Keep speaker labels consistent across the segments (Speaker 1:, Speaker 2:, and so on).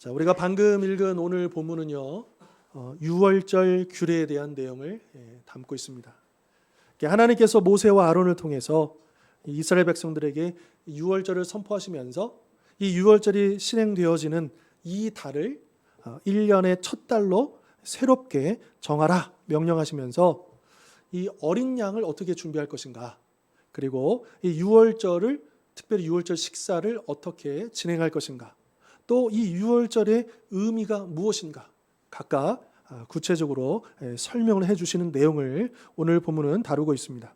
Speaker 1: 자, 우리가 방금 읽은 오늘 본문은요, 유월절 규례에 대한 내용을 담고 있습니다. 하나님께서 모세와 아론을 통해서 이스라엘 백성들에게 유월절을 선포하시면서 이 유월절이 실행되어지는 이 달을 1년의 첫 달로 새롭게 정하라 명령하시면서 이 어린 양을 어떻게 준비할 것인가, 그리고 이 유월절을, 특별히 유월절 식사를 어떻게 진행할 것인가, 또 이 유월절의 의미가 무엇인가 각각 구체적으로 설명을 해주시는 내용을 오늘 본문은 다루고 있습니다.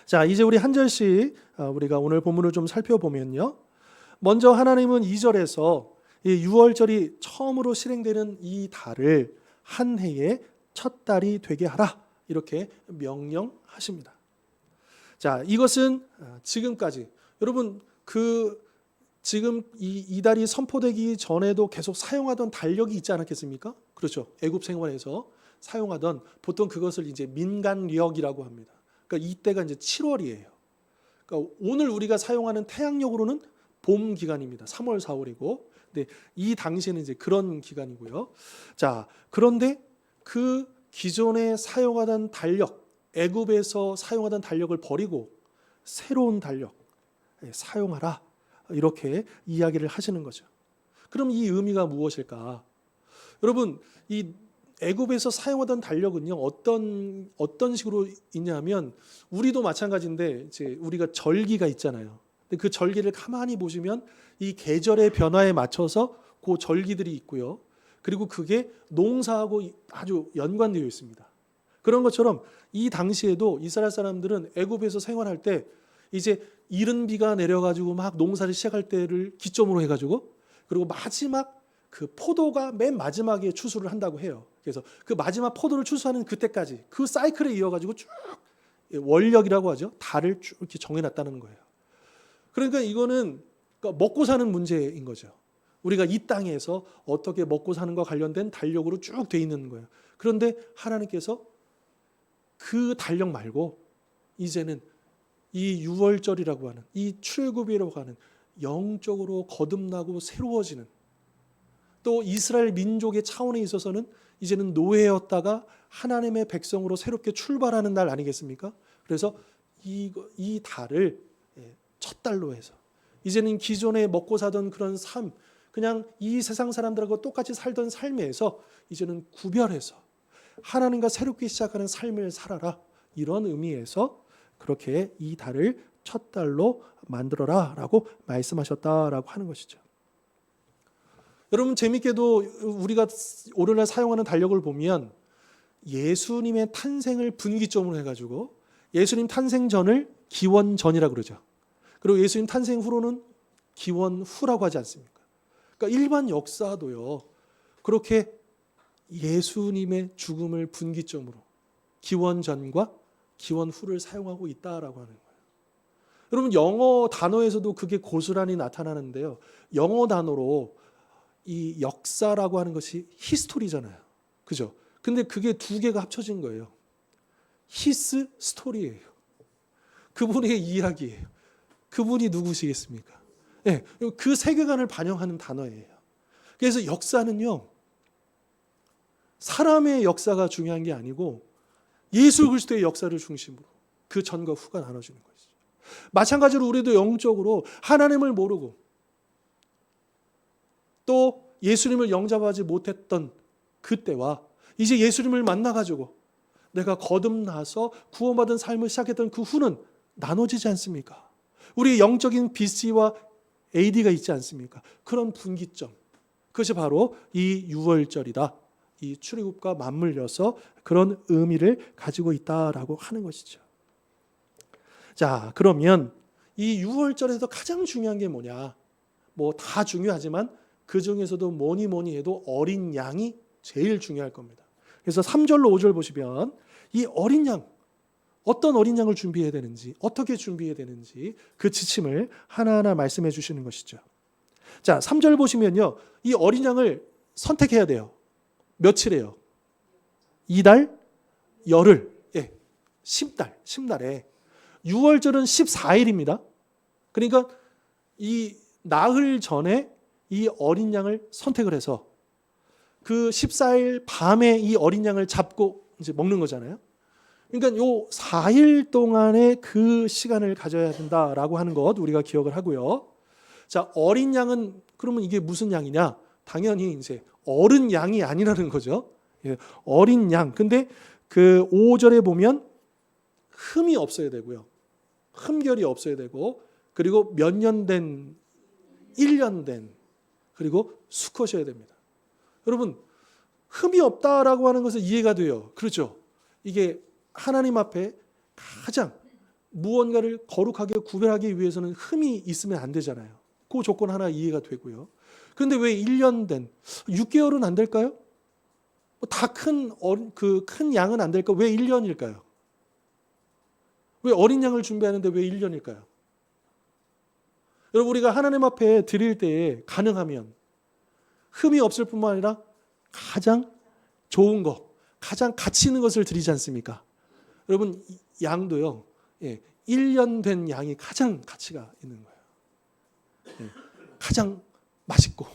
Speaker 1: 자, 이제 우리 한 절씩 우리가 오늘 본문을 좀 살펴보면요, 먼저 하나님은 2절에서 이 유월절이 처음으로 실행되는 이 달을 한 해의 첫 달이 되게 하라 이렇게 명령하십니다. 자, 이것은 지금까지 여러분 지금 이 달이 선포되기 전에도 계속 사용하던 달력이 있지 않았겠습니까? 그렇죠. 애굽 생활에서 사용하던, 보통 그것을 이제 민간력이라고 합니다. 그러니까 이때가 이제 7월이에요. 그러니까 오늘 우리가 사용하는 태양력으로는 봄 기간입니다. 3월, 4월이고. 근데 이 당시에는 이제 그런 기간이고요. 자, 그런데 그 기존에 사용하던 달력, 애굽에서 사용하던 달력을 버리고 새로운 달력 사용하라, 이렇게 이야기를 하시는 거죠. 그럼 이 의미가 무엇일까? 여러분, 이 애굽에서 사용하던 달력은요, 어떤 식으로 있냐면, 우리도 마찬가지인데 이제 우리가 절기가 있잖아요. 근데 그 절기를 가만히 보시면 이 계절의 변화에 맞춰서 그 절기들이 있고요. 그리고 그게 농사하고 아주 연관되어 있습니다. 그런 것처럼 이 당시에도 이스라엘 사람들은 애굽에서 생활할 때 이제 이른 비가 내려가지고 막 농사를 시작할 때를 기점으로 해가지고, 그리고 마지막 그 포도가 맨 마지막에 추수를 한다고 해요. 그래서 그 마지막 포도를 추수하는 그때까지 그 사이클에 이어가지고 쭉 월력이라고 하죠. 달을 쭉 이렇게 정해놨다는 거예요. 그러니까 이거는 먹고 사는 문제인 거죠. 우리가 이 땅에서 어떻게 먹고 사는 것과 관련된 달력으로 쭉 돼 있는 거예요. 그런데 하나님께서 그 달력 말고 이제는 이 유월절이라고 하는, 이 출애굽이라고 하는 영적으로 거듭나고 새로워지는, 또 이스라엘 민족의 차원에 있어서는 이제는 노예였다가 하나님의 백성으로 새롭게 출발하는 날 아니겠습니까? 그래서 이 달을 첫 달로 해서 이제는 기존에 먹고 사던 그런 삶, 그냥 이 세상 사람들하고 똑같이 살던 삶에서 이제는 구별해서 하나님과 새롭게 시작하는 삶을 살아라, 이런 의미에서 그렇게 이 달을 첫 달로 만들어라 라고 말씀하셨다라고 하는 것이죠. 여러분, 재밌게도 우리가 오늘날 사용하는 달력을 보면 예수님의 탄생을 분기점으로 해가지고 예수님 탄생 전을 기원전이라고 그러죠. 그리고 예수님 탄생 후로는 기원후라고 하지 않습니까? 그러니까 일반 역사도요, 그렇게 예수님의 죽음을 분기점으로 기원전과 기원후를 사용하고 있다라고 하는 거예요. 여러분, 영어 단어에서도 그게 고스란히 나타나는데요, 영어 단어로 이 역사라고 하는 것이 히스토리잖아요. 그죠? 근데 그게 두 개가 합쳐진 거예요. 히스 스토리예요. 그분의 이야기예요. 그분이 누구시겠습니까? 네, 그 세계관을 반영하는 단어예요. 그래서 역사는요, 사람의 역사가 중요한 게 아니고 예수 그리스도의 역사를 중심으로 그 전과 후가 나눠지는 것이죠. 마찬가지로 우리도 영적으로 하나님을 모르고 또 예수님을 영접하지 못했던 그때와 이제 예수님을 만나가지고 내가 거듭나서 구원받은 삶을 시작했던 그 후는 나눠지지 않습니까? 우리의 영적인 BC와 AD가 있지 않습니까? 그런 분기점, 그것이 바로 이 유월절이다. 이 출애굽과 맞물려서 그런 의미를 가지고 있다라고 하는 것이죠. 자, 그러면 이 유월절에서 가장 중요한 게 뭐냐? 뭐 다 중요하지만 그 중에서도 뭐니 해도 어린 양이 제일 중요할 겁니다. 그래서 3절로 5절 보시면 이 어린 양, 어떤 어린 양을 준비해야 되는지, 어떻게 준비해야 되는지 그 지침을 하나하나 말씀해 주시는 것이죠. 자, 3절 보시면요, 이 어린 양을 선택해야 돼요. 며칠이에요? 이달, 열흘, 10날에. 6월절은 14일입니다. 그러니까 이 나흘 전에 이 어린 양을 선택을 해서 그 14일 밤에 이 어린 양을 잡고 이제 먹는 거잖아요. 그러니까 요 4일 동안의 그 시간을 가져야 된다라고 하는 것 우리가 기억을 하고요. 자, 어린 양은 그러면 이게 무슨 양이냐? 당연히 이제 어른 양이 아니라는 거죠. 예, 어린 양. 근데 그 5절에 보면 흠이 없어야 되고요. 흠결이 없어야 되고, 그리고 몇 년 된, 1년 된, 그리고 수컷이어야 됩니다. 여러분, 흠이 없다라고 하는 것은 이해가 돼요. 그렇죠? 이게 하나님 앞에 가장 무언가를 거룩하게 구별하기 위해서는 흠이 있으면 안 되잖아요. 그 조건 하나 이해가 되고요. 그런데 왜 1년 된, 6개월은 안 될까요? 다 큰 양은 안 될까? 왜 1년일까요? 왜 어린 양을 준비하는데 왜 1년일까요? 여러분, 우리가 하나님 앞에 드릴 때에 가능하면 흠이 없을 뿐만 아니라 가장 좋은 것, 가장 가치 있는 것을 드리지 않습니까? 여러분, 양도요, 1년 된 양이 가장 가치가 있는 거예요. 가장 맛있고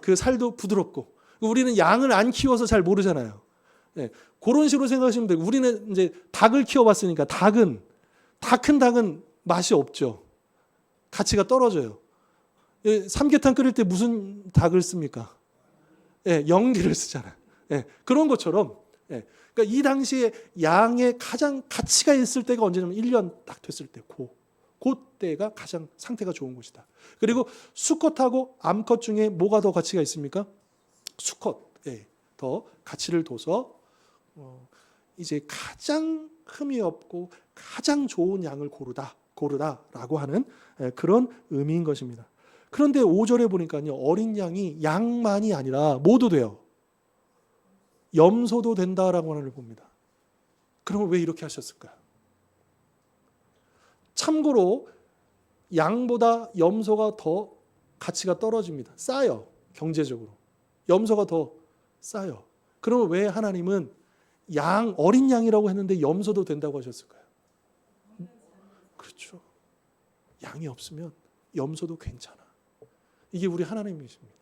Speaker 1: 그 살도 부드럽고. 우리는 양을 안 키워서 잘 모르잖아요. 그런 식으로 생각하시면 돼요. 우리는 이제 닭을 키워봤으니까 다 큰 닭은 맛이 없죠. 가치가 떨어져요. 삼계탕 끓일 때 무슨 닭을 씁니까? 영기를 쓰잖아요. 그런 것처럼, 그러니까 이 당시에 양의 가장 가치가 있을 때가 언제냐면 1년 딱 됐을 때, 그때가 가장 상태가 좋은 것이다. 그리고 수컷하고 암컷 중에 뭐가 더 가치가 있습니까? 수컷에 더 가치를 둬서 이제 가장 흠이 없고 가장 좋은 양을 고르다라고 하는 그런 의미인 것입니다. 그런데 5절에 보니까요, 어린 양이 양만이 아니라 뭐도 돼요. 염소도 된다라고 하는 걸 봅니다. 그러면 왜 이렇게 하셨을까요? 참고로 양보다 염소가 더 가치가 떨어집니다. 싸요. 경제적으로. 염소가 더 싸요. 그러면 왜 하나님은 어린 양이라고 했는데 염소도 된다고 하셨을까요? 그렇죠. 양이 없으면 염소도 괜찮아. 이게 우리 하나님이십니다.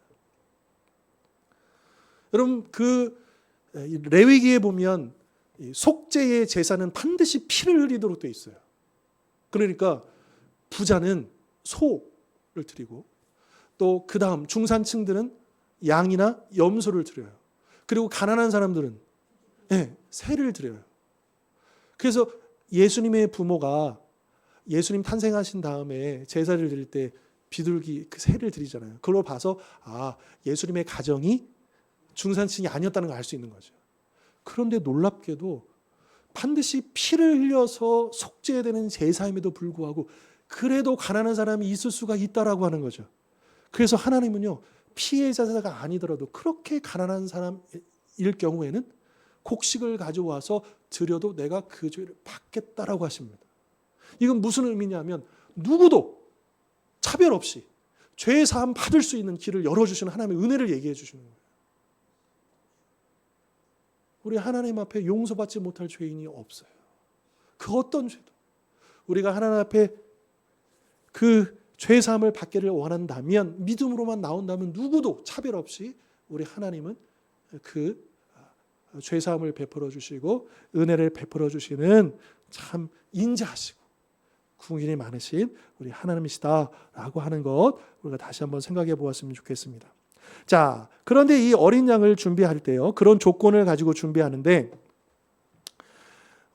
Speaker 1: 여러분, 그 레위기에 보면 속죄의 제사는 반드시 피를 흘리도록 되어 있어요. 그러니까 부자는 소를 드리고, 또 그 다음 중산층들은 양이나 염소를 드려요. 그리고 가난한 사람들은 새를 드려요. 그래서 예수님의 부모가 예수님 탄생하신 다음에 제사를 드릴 때 비둘기 그 새를 드리잖아요. 그걸 봐서 예수님의 가정이 중산층이 아니었다는 걸 알 수 있는 거죠. 그런데 놀랍게도 반드시 피를 흘려서 속죄되는 제사임에도 불구하고 그래도 가난한 사람이 있을 수가 있다라고 하는 거죠. 그래서 하나님은요, 피의 제사가 아니더라도 그렇게 가난한 사람일 경우에는 곡식을 가져와서 드려도 내가 그 죄를 받겠다라고 하십니다. 이건 무슨 의미냐면 누구도 차별 없이 죄 사함 받을 수 있는 길을 열어주시는 하나님의 은혜를 얘기해 주시는 거예요. 우리 하나님 앞에 용서받지 못할 죄인이 없어요. 그 어떤 죄도. 우리가 하나님 앞에 그 죄 사함을 받기를 원한다면, 믿음으로만 나온다면 누구도 차별 없이 우리 하나님은 그 죄 사함을 베풀어 주시고 은혜를 베풀어 주시는 참 인자하시고 긍휼이 많으신 우리 하나님이시다라고 하는 것 우리가 다시 한번 생각해 보았으면 좋겠습니다. 자, 그런데 이 어린 양을 준비할 때요, 그런 조건을 가지고 준비하는데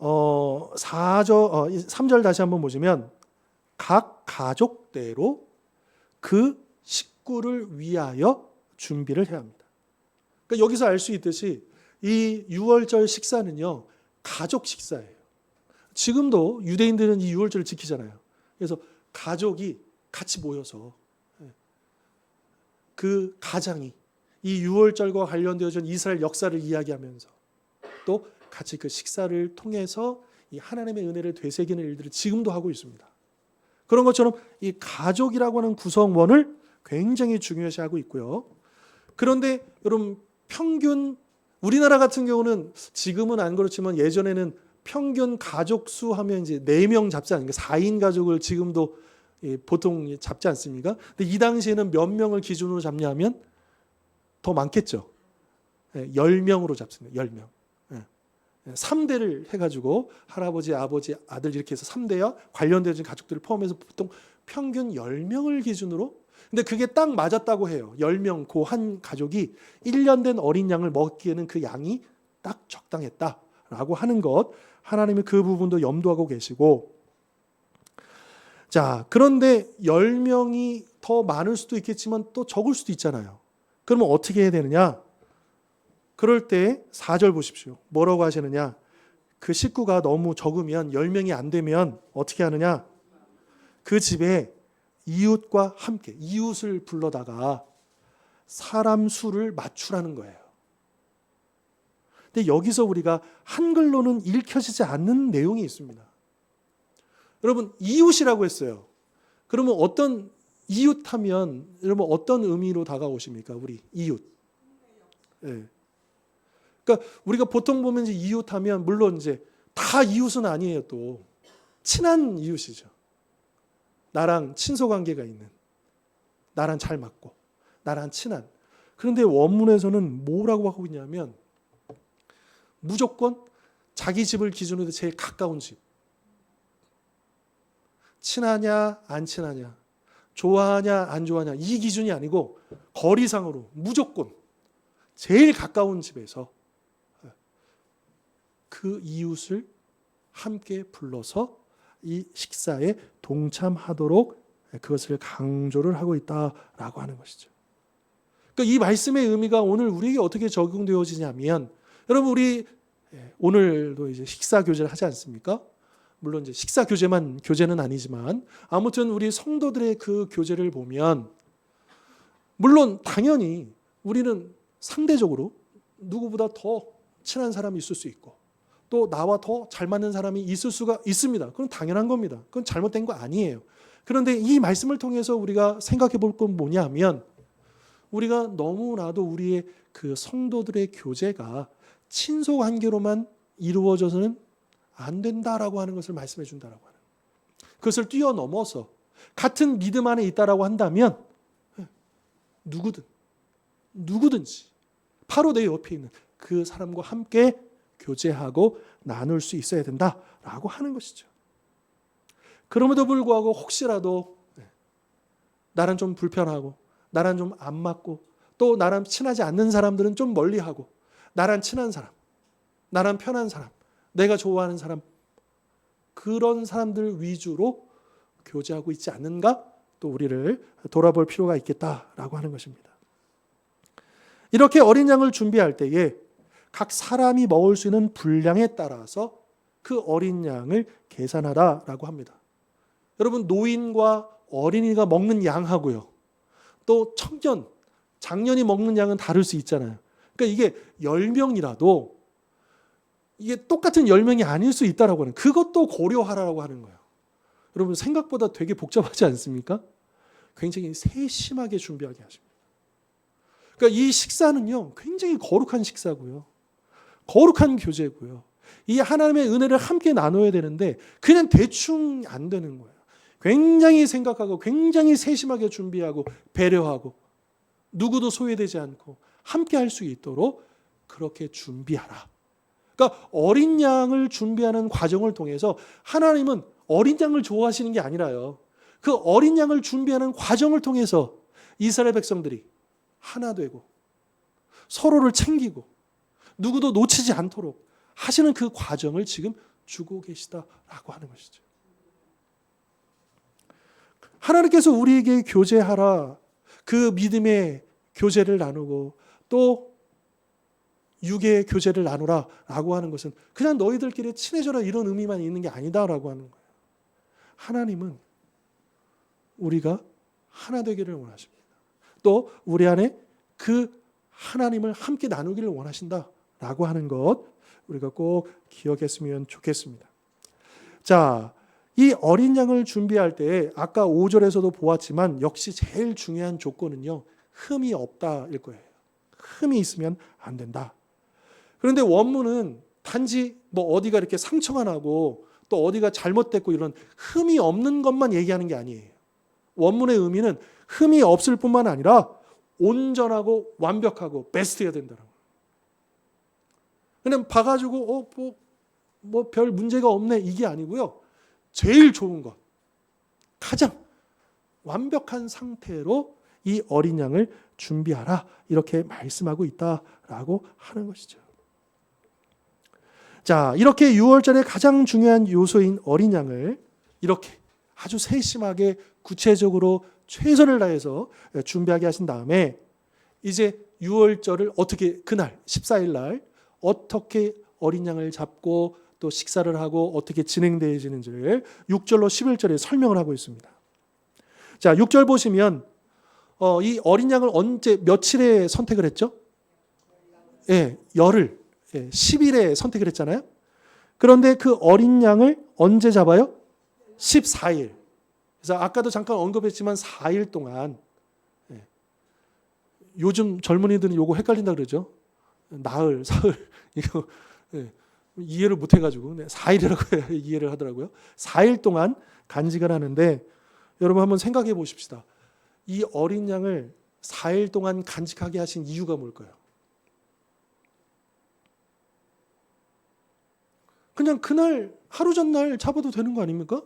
Speaker 1: 3절 다시 한번 보시면 각 가족대로 그 식구를 위하여 준비를 해야 합니다. 그러니까 여기서 알 수 있듯이 이 유월절 식사는요, 가족 식사예요. 지금도 유대인들은 이 유월절을 지키잖아요. 그래서 가족이 같이 모여서 그 가장이 이 유월절과 관련되어진 이스라엘 역사를 이야기하면서 또 같이 그 식사를 통해서 이 하나님의 은혜를 되새기는 일들을 지금도 하고 있습니다. 그런 것처럼 이 가족이라고 하는 구성원을 굉장히 중요시하고 있고요. 그런데 여러분, 평균 우리나라 같은 경우는 지금은 안 그렇지만 예전에는 평균 가족 수 하면 이제 4명 잡지 않습니까? 4인 가족을 지금도 보통 잡지 않습니까? 근데 이 당시에는 몇 명을 기준으로 잡냐면 더 많겠죠. 10명으로 잡습니다. 10명. 3대를 해가지고 할아버지, 아버지, 아들 이렇게 해서 3대와 관련된 가족들을 포함해서 보통 평균 10명을 기준으로. 근데 그게 딱 맞았다고 해요. 10명 그 한 가족이 1년 된 어린 양을 먹기에는 그 양이 딱 적당했다라고 하는 것, 하나님이 그 부분도 염두하고 계시고. 자, 그런데 10명이 더 많을 수도 있겠지만 또 적을 수도 있잖아요. 그러면 어떻게 해야 되느냐? 그럴 때 4절 보십시오. 뭐라고 하시느냐? 그 식구가 너무 적으면 10명이 안 되면 어떻게 하느냐? 그 집에 이웃과 함께 이웃을 불러다가 사람 수를 맞추라는 거예요. 근데 여기서 우리가 한글로는 읽혀지지 않는 내용이 있습니다. 여러분, 이웃이라고 했어요. 그러면 어떤 이웃하면 여러분 어떤 의미로 다가오십니까? 우리 이웃. 네. 그러니까 우리가 보통 보면 이제 이웃하면 물론 이제 다 이웃은 아니에요. 또 친한 이웃이죠. 나랑 친소 관계가 있는, 나랑 잘 맞고, 나랑 친한. 그런데 원문에서는 뭐라고 하고 있냐면 무조건 자기 집을 기준으로 제일 가까운 집. 친하냐 안 친하냐, 좋아하냐 안 좋아하냐 이 기준이 아니고 거리상으로 무조건 제일 가까운 집에서 그 이웃을 함께 불러서 이 식사에 동참하도록 그것을 강조를 하고 있다라고 하는 것이죠. 그러니까 이 말씀의 의미가 오늘 우리에게 어떻게 적용되어지냐면, 여러분 우리 오늘도 이제 식사 교제를 하지 않습니까? 물론 이제 식사 교제는 아니지만 아무튼 우리 성도들의 그 교제를 보면 물론 당연히 우리는 상대적으로 누구보다 더 친한 사람이 있을 수 있고 또 나와 더 잘 맞는 사람이 있을 수가 있습니다. 그건 당연한 겁니다. 그건 잘못된 거 아니에요. 그런데 이 말씀을 통해서 우리가 생각해 볼 건 뭐냐면 우리가 너무나도 우리의 그 성도들의 교제가 친소 관계로만 이루어져서는 안 된다라고 하는 것을 말씀해 준다라고 하는. 그것을 뛰어넘어서 같은 믿음 안에 있다라고 한다면 누구든지 바로 내 옆에 있는 그 사람과 함께 교제하고 나눌 수 있어야 된다라고 하는 것이죠. 그럼에도 불구하고 혹시라도 나랑 좀 불편하고 나랑 좀 안 맞고 또 나랑 친하지 않는 사람들은 좀 멀리하고 나랑 친한 사람, 나랑 편한 사람, 내가 좋아하는 사람, 그런 사람들 위주로 교제하고 있지 않는가? 또 우리를 돌아볼 필요가 있겠다라고 하는 것입니다. 이렇게 어린 양을 준비할 때에 각 사람이 먹을 수 있는 분량에 따라서 그 어린 양을 계산하라라고 합니다. 여러분, 노인과 어린이가 먹는 양하고요, 또 청년, 장년이 먹는 양은 다를 수 있잖아요. 그러니까 이게 10명이라도 이게 똑같은 10명이 아닐 수 있다라고 하는, 그것도 고려하라고 하는 거예요. 여러분, 생각보다 되게 복잡하지 않습니까? 굉장히 세심하게 준비하게 하십니다. 그러니까 이 식사는요, 굉장히 거룩한 식사고요, 거룩한 교제고요. 이 하나님의 은혜를 함께 나눠야 되는데 그냥 대충 안 되는 거예요. 굉장히 생각하고 굉장히 세심하게 준비하고 배려하고 누구도 소외되지 않고 함께 할 수 있도록 그렇게 준비하라. 그러니까 어린 양을 준비하는 과정을 통해서 하나님은 어린 양을 좋아하시는 게 아니라요, 그 어린 양을 준비하는 과정을 통해서 이스라엘 백성들이 하나 되고 서로를 챙기고 누구도 놓치지 않도록 하시는 그 과정을 지금 주고 계시다라고 하는 것이죠. 하나님께서 우리에게 교제하라, 그 믿음의 교제를 나누고 또 육의 교제를 나누라라고 하는 것은 그냥 너희들끼리 친해져라 이런 의미만 있는 게 아니다라고 하는 거예요. 하나님은 우리가 하나 되기를 원하십니다. 또 우리 안에 그 하나님을 함께 나누기를 원하신다라고 하는 것 우리가 꼭 기억했으면 좋겠습니다. 자, 이 어린 양을 준비할 때 아까 5절에서도 보았지만 역시 제일 중요한 조건은요, 흠이 없다일 거예요. 흠이 있으면 안 된다. 그런데 원문은 단지 뭐 어디가 이렇게 상처가 나고 또 어디가 잘못됐고 이런 흠이 없는 것만 얘기하는 게 아니에요. 원문의 의미는 흠이 없을 뿐만 아니라 온전하고 완벽하고 베스트해야 된다는 거예요. 그냥 봐가지고 뭐 별 문제가 없네 이게 아니고요. 제일 좋은 것, 가장 완벽한 상태로 이 어린 양을 준비하라 이렇게 말씀하고 있다라고 하는 것이죠. 자, 이렇게 유월절의 가장 중요한 요소인 어린 양을 이렇게 아주 세심하게 구체적으로 최선을 다해서 준비하게 하신 다음에 이제 유월절을 어떻게 그날 14일 날 어떻게 어린 양을 잡고 또 식사를 하고 어떻게 진행되어지는지를 6절로 11절에 설명을 하고 있습니다. 자, 6절 보시면 이 어린 양을 언제 며칠에 선택을 했죠? 예, 열흘, 10일에 선택을 했잖아요. 그런데 그 어린 양을 언제 잡아요? 14일. 그래서 아까도 잠깐 언급했지만 4일 동안 요즘 젊은이들은 요거 헷갈린다 그러죠. 나흘, 사흘 이거 이해를 못 해가지고 4일이라고 이해를 하더라고요. 4일 동안 간직을 하는데 여러분 한번 생각해 보십시다. 이 어린 양을 4일 동안 간직하게 하신 이유가 뭘까요? 그냥 그날 하루 전날 잡아도 되는 거 아닙니까?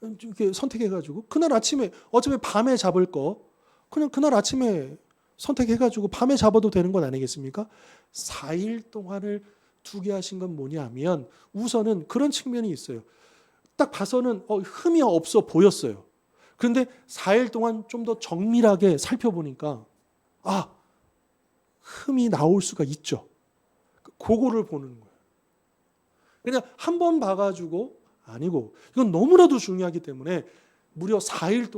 Speaker 1: 이렇게 선택해가지고 그날 아침에 어차피 밤에 잡을 거 그냥 그날 아침에 선택해가지고 밤에 잡아도 되는 건 아니겠습니까? 4일 동안을 두게 하신 건 뭐냐면 우선은 그런 측면이 있어요. 딱 봐서는 흠이 없어 보였어요. 그런데 4일 동안 좀 더 정밀하게 살펴보니까 흠이 나올 수가 있죠. 그거를 보는 거예요. 그냥 한 번 봐가지고 아니고 이건 너무나도 중요하기 때문에 무려 4일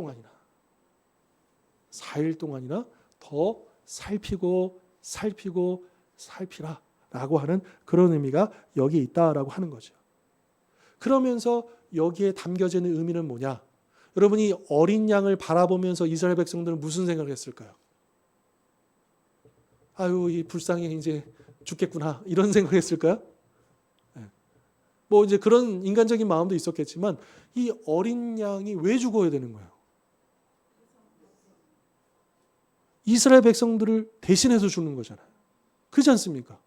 Speaker 1: 동안이나 더 살피고 살피라 라고 하는 그런 의미가 여기에 있다라고 하는 거죠. 그러면서 여기에 담겨져 있는 의미는 뭐냐? 여러분이 어린 양을 바라보면서 이스라엘 백성들은 무슨 생각을 했을까요? 아유, 이 불쌍히 이제 죽겠구나 이런 생각을 했을까요? 뭐 이제 그런 인간적인 마음도 있었겠지만 이 어린 양이 왜 죽어야 되는 거예요? 이스라엘 백성들을 대신해서 죽는 거잖아요. 그렇지 않습니까?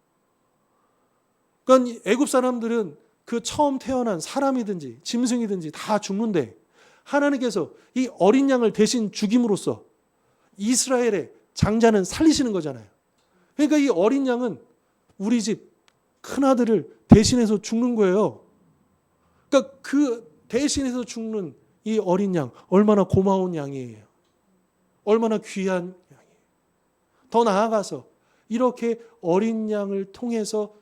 Speaker 1: 그러니까 애굽 사람들은 그 처음 태어난 사람이든지 짐승이든지 다 죽는데 하나님께서 이 어린 양을 대신 죽임으로써 이스라엘의 장자는 살리시는 거잖아요. 그러니까 이 어린 양은 우리 집 큰아들을 대신해서 죽는 거예요. 그러니까 그 대신해서 죽는 이 어린 양 얼마나 고마운 양이에요. 얼마나 귀한 양이에요. 더 나아가서 이렇게 어린 양을 통해서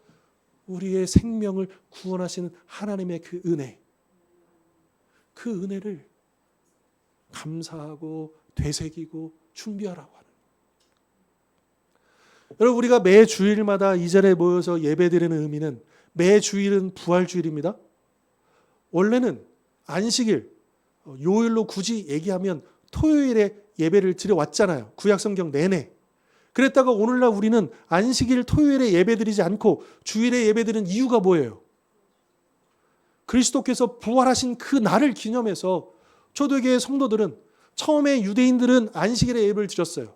Speaker 1: 우리의 생명을 구원하시는 하나님의 그 은혜, 그 은혜를 감사하고 되새기고 준비하라고 하는. 여러분 우리가 매 주일마다 이 자리에 모여서 예배드리는 의미는 매 주일은 부활주일입니다. 원래는 안식일, 요일로 굳이 얘기하면 토요일에 예배를 드려왔잖아요. 구약성경 내내. 그랬다가 오늘날 우리는 안식일 토요일에 예배드리지 않고 주일에 예배드리는 이유가 뭐예요? 그리스도께서 부활하신 그 날을 기념해서 초대교회 성도들은 처음에 유대인들은 안식일에 예배를 드렸어요.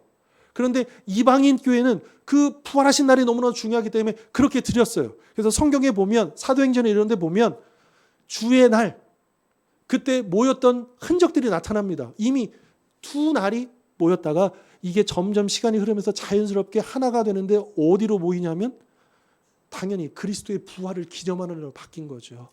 Speaker 1: 그런데 이방인 교회는 그 부활하신 날이 너무나 중요하기 때문에 그렇게 드렸어요. 그래서 성경에 보면 사도행전에 이런 데 보면 주의 날 그때 모였던 흔적들이 나타납니다. 이미 두 날이 모였다가 이게 점점 시간이 흐르면서 자연스럽게 하나가 되는데 어디로 모이냐면 당연히 그리스도의 부활을 기념하는 날로 바뀐 거죠.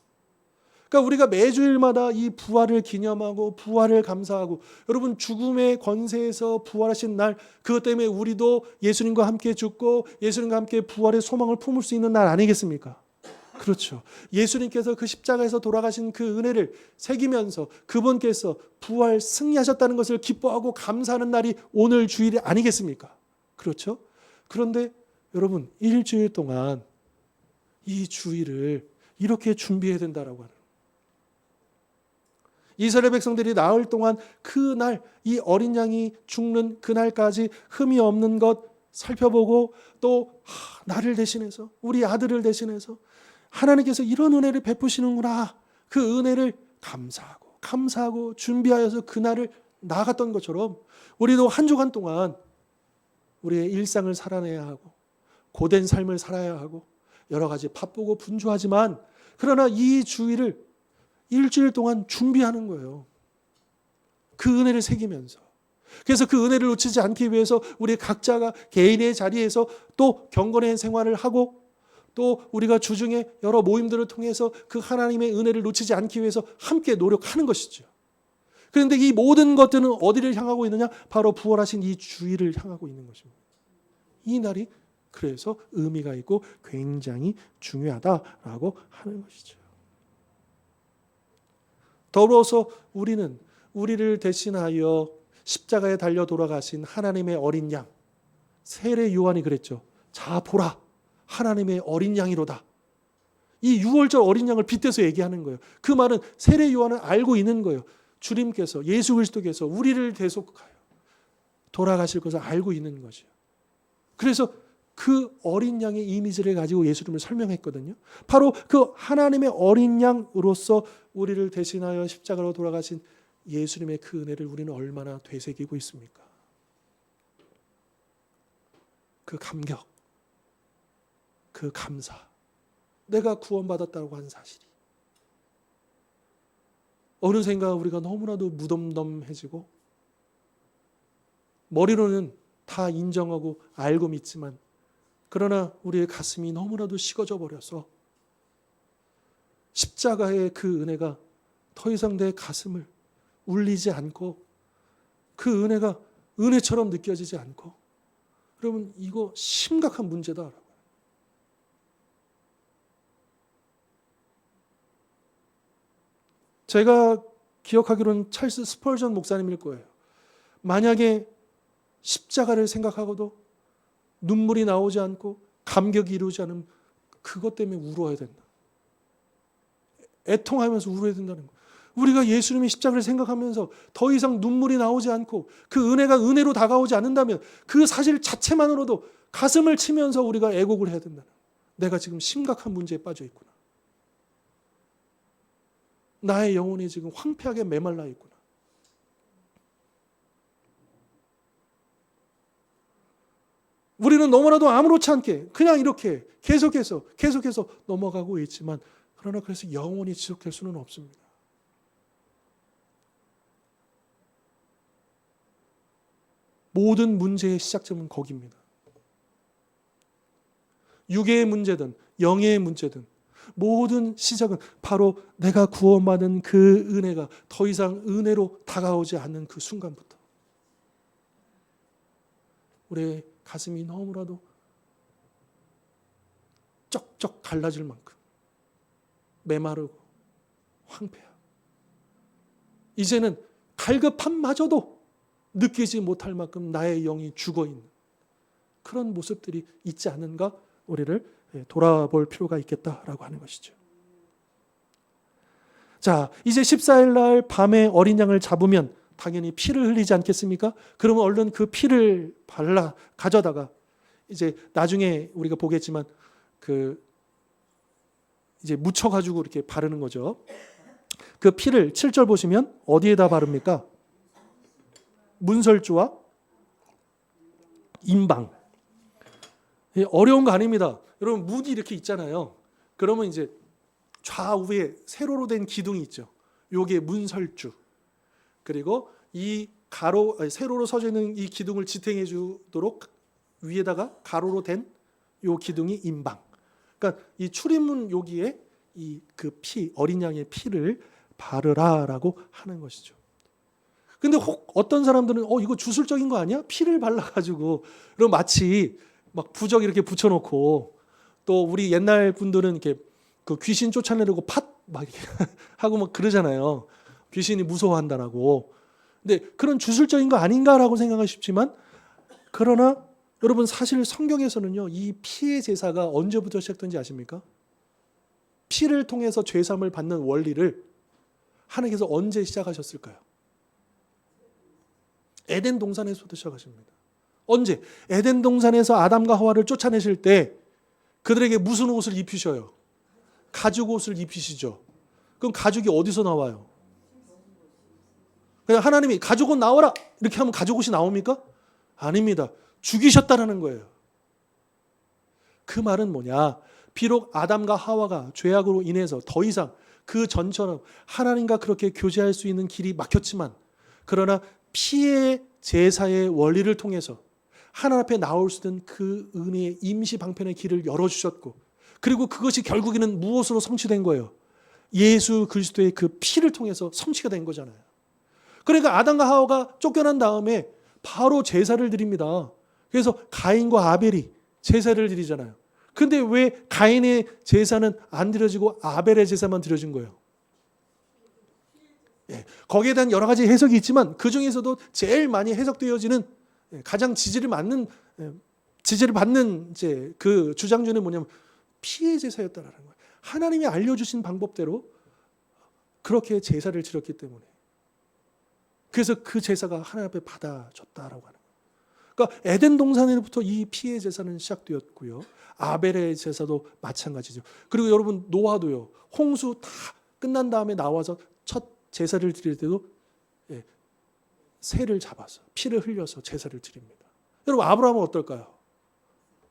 Speaker 1: 그러니까 우리가 매주일마다 이 부활을 기념하고 부활을 감사하고 여러분 죽음의 권세에서 부활하신 날 그것 때문에 우리도 예수님과 함께 죽고 예수님과 함께 부활의 소망을 품을 수 있는 날 아니겠습니까? 그렇죠. 예수님께서 그 십자가에서 돌아가신 그 은혜를 새기면서 그분께서 부활 승리하셨다는 것을 기뻐하고 감사하는 날이 오늘 주일이 아니겠습니까? 그렇죠. 그런데 여러분 일주일 동안 이 주일을 이렇게 준비해야 된다라고 하는 이스라엘 백성들이 나흘 동안 그날 이 어린 양이 죽는 그날까지 흠이 없는 것 살펴보고 또 나를 대신해서 우리 아들을 대신해서 하나님께서 이런 은혜를 베푸시는구나. 그 은혜를 감사하고 준비하여서 그날을 나아갔던 것처럼 우리도 한 주간 동안 우리의 일상을 살아내야 하고 고된 삶을 살아야 하고 여러 가지 바쁘고 분주하지만 그러나 이 주일을 일주일 동안 준비하는 거예요. 그 은혜를 새기면서. 그래서 그 은혜를 놓치지 않기 위해서 우리 각자가 개인의 자리에서 또 경건의 생활을 하고 또 우리가 주중에 여러 모임들을 통해서 그 하나님의 은혜를 놓치지 않기 위해서 함께 노력하는 것이죠. 그런데 이 모든 것들은 어디를 향하고 있느냐? 바로 부활하신 이 주일을 향하고 있는 것입니다. 이 날이 그래서 의미가 있고 굉장히 중요하다라고 하는 것이죠. 더불어서 우리는 우리를 대신하여 십자가에 달려 돌아가신 하나님의 어린 양, 세례 요한이 그랬죠. 자 보라, 하나님의 어린 양이로다. 이 유월절 어린 양을 빗대서 얘기하는 거예요. 그 말은 세례 요한은 알고 있는 거예요. 주님께서, 예수 그리스도께서 우리를 대속하여 돌아가실 것을 알고 있는 거죠. 그래서 그 어린 양의 이미지를 가지고 예수님을 설명했거든요. 바로 그 하나님의 어린 양으로서 우리를 대신하여 십자가로 돌아가신 예수님의 그 은혜를 우리는 얼마나 되새기고 있습니까? 그 감격, 그 감사, 내가 구원받았다고 한 사실이 어느샌가 우리가 너무나도 무덤덤해지고 머리로는 다 인정하고 알고 믿지만 그러나 우리의 가슴이 너무나도 식어져 버려서 십자가의 그 은혜가 더 이상 내 가슴을 울리지 않고 그 은혜가 은혜처럼 느껴지지 않고 여러분 이거 심각한 문제다. 제가 기억하기로는 찰스 스펄전 목사님일 거예요. 만약에 십자가를 생각하고도 눈물이 나오지 않고 감격이 이루지 않으면 그것 때문에 울어야 된다. 애통하면서 울어야 된다는 거예요. 우리가 예수님의 십자가를 생각하면서 더 이상 눈물이 나오지 않고 그 은혜가 은혜로 다가오지 않는다면 그 사실 자체만으로도 가슴을 치면서 우리가 애곡을 해야 된다는 거예요. 내가 지금 심각한 문제에 빠져 있구나. 나의 영혼이 지금 황폐하게 메말라 있구나. 우리는 너무나도 아무렇지 않게 그냥 이렇게 계속해서 넘어가고 있지만 그러나 그래서 영원히 지속될 수는 없습니다. 모든 문제의 시작점은 거기입니다. 육의 문제든 영의 문제든 모든 시작은 바로 내가 구원받은 그 은혜가 더 이상 은혜로 다가오지 않는 그 순간부터 우리의 가슴이 너무나도 쩍쩍 갈라질 만큼 메마르고 황폐하고 이제는 갈급함마저도 느끼지 못할 만큼 나의 영이 죽어있는 그런 모습들이 있지 않은가 우리를 돌아볼 필요가 있겠다라고 하는 것이죠. 자, 이제 14일 날 밤에 어린 양을 잡으면 당연히 피를 흘리지 않겠습니까? 그러면 얼른 그 피를 가져다가 이제 나중에 우리가 보겠지만 그 이제 묻혀가지고 이렇게 바르는 거죠. 그 피를 7절 보시면 어디에다 바릅니까? 문설주와 임방. 어려운 거 아닙니다. 여러분 문이 이렇게 있잖아요. 그러면 이제 좌우에 세로로 된 기둥이 있죠. 요게 문설주. 그리고 이 세로로 서져 있는 이 기둥을 지탱해 주도록 위에다가 가로로 된 요 기둥이 임방. 그러니까 이 출입문 여기에 이 그 피, 어린 양의 피를 바르라라고 하는 것이죠. 근데 혹 어떤 사람들은 이거 주술적인 거 아니야? 피를 발라가지고 그럼 마치 막 부적 이렇게 붙여놓고 또 우리 옛날 분들은 이렇게 그 귀신 쫓아내려고 팥 막 이렇게 하고 막 그러잖아요. 귀신이 무서워한다라고. 근데 그런 주술적인 거 아닌가라고 생각하기 쉽지만 그러나 여러분 사실 성경에서는요 이 피의 제사가 언제부터 시작된지 아십니까? 피를 통해서 죄사함을 받는 원리를 하나님께서 언제 시작하셨을까요? 에덴 동산에서부터 시작하십니다. 언제? 에덴 동산에서 아담과 하와를 쫓아내실 때 그들에게 무슨 옷을 입히셔요? 가죽 옷을 입히시죠. 그럼 가죽이 어디서 나와요? 하나님이 가죽옷 나와라 이렇게 하면 가죽옷이 나옵니까? 아닙니다. 죽이셨다라는 거예요. 그 말은 뭐냐? 비록 아담과 하와가 죄악으로 인해서 더 이상 그 전처럼 하나님과 그렇게 교제할 수 있는 길이 막혔지만, 그러나 피의 제사의 원리를 통해서 하나님 앞에 나올 수 있는 그 은혜의 임시 방편의 길을 열어주셨고, 그리고 그것이 결국에는 무엇으로 성취된 거예요? 예수 그리스도의 그 피를 통해서 성취가 된 거잖아요. 그러니까 아담과 하와가 쫓겨난 다음에 바로 제사를 드립니다. 그래서 가인과 아벨이 제사를 드리잖아요. 근데 왜 가인의 제사는 안 드려지고 아벨의 제사만 드려진 거예요? 거기에 대한 여러 가지 해석이 있지만 그 중에서도 제일 많이 해석되어지는, 가장 지지를 받는 이제 그 주장전은 뭐냐면 피의 제사였다라는 거예요. 하나님이 알려주신 방법대로 그렇게 제사를 드렸기 때문에, 그래서 그 제사가 하나님 앞에 받아졌다라고 하는 거예요. 그러니까 에덴 동산에부터 이 피의 제사는 시작되었고요. 아벨의 제사도 마찬가지죠. 그리고 여러분 노아도요. 홍수 다 끝난 다음에 나와서 첫 제사를 드릴 때도 새를 잡아서 피를 흘려서 제사를 드립니다. 여러분 아브라함은 어떨까요?